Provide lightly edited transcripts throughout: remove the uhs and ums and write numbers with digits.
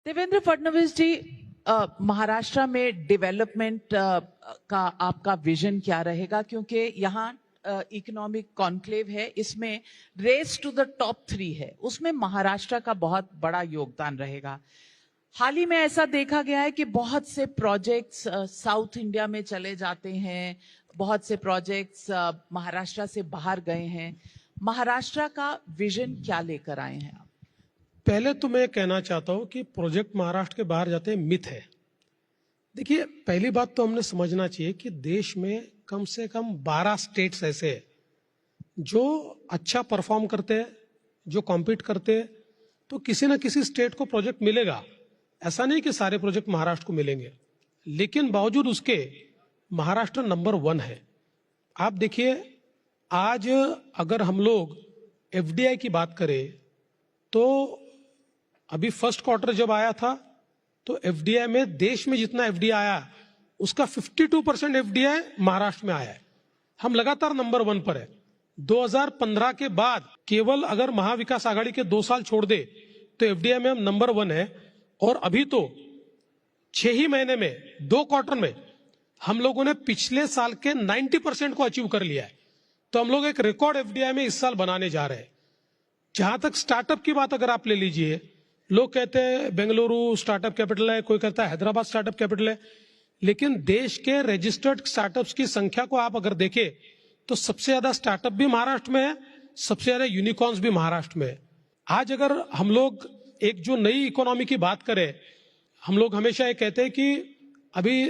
देवेंद्र फडणवीस जी, महाराष्ट्र में डेवलपमेंट का आपका विजन क्या रहेगा? क्योंकि यहाँ इकोनॉमिक कॉन्क्लेव है, इसमें रेस टू द टॉप 3 है, उसमें महाराष्ट्र का बहुत बड़ा योगदान रहेगा। हाल ही में ऐसा देखा गया है कि बहुत से प्रोजेक्ट्स साउथ इंडिया में चले जाते हैं, बहुत से प्रोजेक्ट्स महाराष्ट्र से बाहर गए हैं। महाराष्ट्र का विजन क्या लेकर आए हैं आप? पहले तो मैं कहना चाहता हूं कि प्रोजेक्ट महाराष्ट्र के बाहर जाते हैं मिथ है। देखिए, पहली बात तो हमने समझना चाहिए कि देश में कम से कम 12 स्टेट्स ऐसे हैं जो अच्छा परफॉर्म करते हैं, जो कॉम्पीट करते हैं, तो किसी ना किसी स्टेट को प्रोजेक्ट मिलेगा। ऐसा नहीं कि सारे प्रोजेक्ट महाराष्ट्र को मिलेंगे, लेकिन बावजूद उसके महाराष्ट्र नंबर 1 है। आप देखिए, आज अगर हम लोग एफडीआई की बात करें तो अभी फर्स्ट क्वार्टर जब आया था तो एफडीआई में, देश में जितना एफडीआई आया उसका 52% एफडीआई महाराष्ट्र में आया है। हम लगातार नंबर 1 पर है। 2015 के बाद केवल अगर महाविकास आघाड़ी के 2 साल छोड़ दे तो एफडीआई में हम नंबर 1 है। और अभी तो 6 ही महीने में, 2 क्वार्टर में हम लोगों ने पिछले साल के 90% को अचीव कर लिया है। तो हम लोग एक रिकॉर्ड एफडीआई में इस साल बनाने जा रहे हैं। जहां तक स्टार्टअप की बात अगर आप ले लीजिए, लोग कहते हैं बेंगलुरु स्टार्टअप कैपिटल है, कोई कहता है हैदराबाद स्टार्टअप कैपिटल है, लेकिन देश के रजिस्टर्ड स्टार्टअप्स की संख्या को आप अगर देखें तो सबसे ज्यादा स्टार्टअप भी महाराष्ट्र में है, सबसे ज्यादा यूनिकॉर्न्स भी महाराष्ट्र में है। आज अगर हम लोग एक जो नई इकोनॉमी की बात करें, हम लोग हमेशा ये कहते हैं कि अभी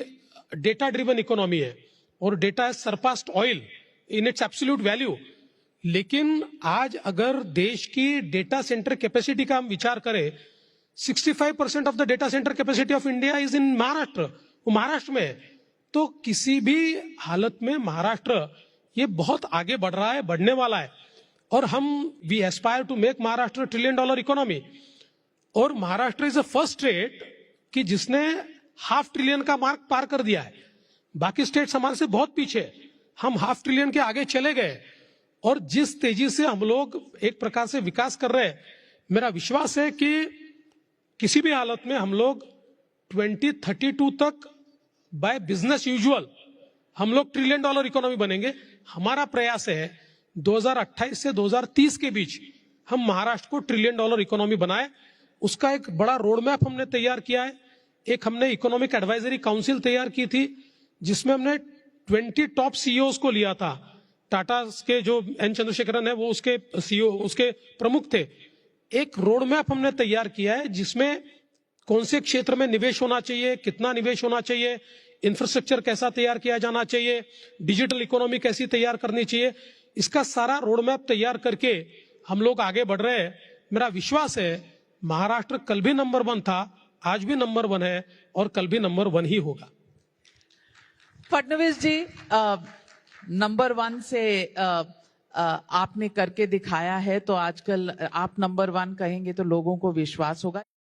डेटा ड्रिवन इकोनॉमी है और data has surpassed oil in its absolute value. लेकिन आज अगर देश की डेटा सेंटर कैपेसिटी का हम विचार करें, 65% of the data centre capacity of India is in Maharashtra, वो महाराष्ट्र में है। तो किसी भी हालत में महाराष्ट्र ये बहुत आगे बढ़ रहा है, बढ़ने वाला है। और हम we aspire to make Maharashtra $1 trillion economy. और Maharashtra is the first state कि जिसने $500 बिलियन का मार्क पार कर दिया है। बाकी स्टेट्स हमारे से बहुत पीछे, हम $500 बिलियन के आगे चले गए। और जिस तेजी से हम लोग एक प्रकार से विकास कर रहे हैं, मेरा विश्वास है कि किसी भी हालत में हम लोग 2032 तक बाय बिजनेस यूजुअल हम लोग $1 ट्रिलियन इकोनॉमी बनेंगे। हमारा प्रयास है 2028 से 2030 के बीच हम महाराष्ट्र को $1 ट्रिलियन इकोनॉमी बनाए। उसका एक बड़ा रोड मैप हमने तैयार किया है। एक हमने इकोनॉमिक एडवाइजरी काउंसिल तैयार की थी, जिसमें हमने 20 टॉप सीईओज को लिया था। टाटा के जो एन चंद्रशेखरन है वो उसके सीईओ, उसके प्रमुख थे। एक रोड मैप हमने तैयार किया है जिसमें कौन से क्षेत्र में निवेश होना चाहिए, कितना निवेश होना चाहिए, इंफ्रास्ट्रक्चर कैसा तैयार किया जाना चाहिए, डिजिटल इकोनॉमी कैसी तैयार करनी चाहिए। इसका सारा रोड मैप तैयार करके हम लोग आगे बढ़ रहे हैं। मेरा विश्वास है महाराष्ट्र कल भी नंबर 1 था, आज भी नंबर 1 है और कल भी नंबर 1 ही होगा। फडणवीस जी, नंबर 1 से आपने करके दिखाया है, तो आजकल आप नंबर 1 कहेंगे तो लोगों को विश्वास होगा।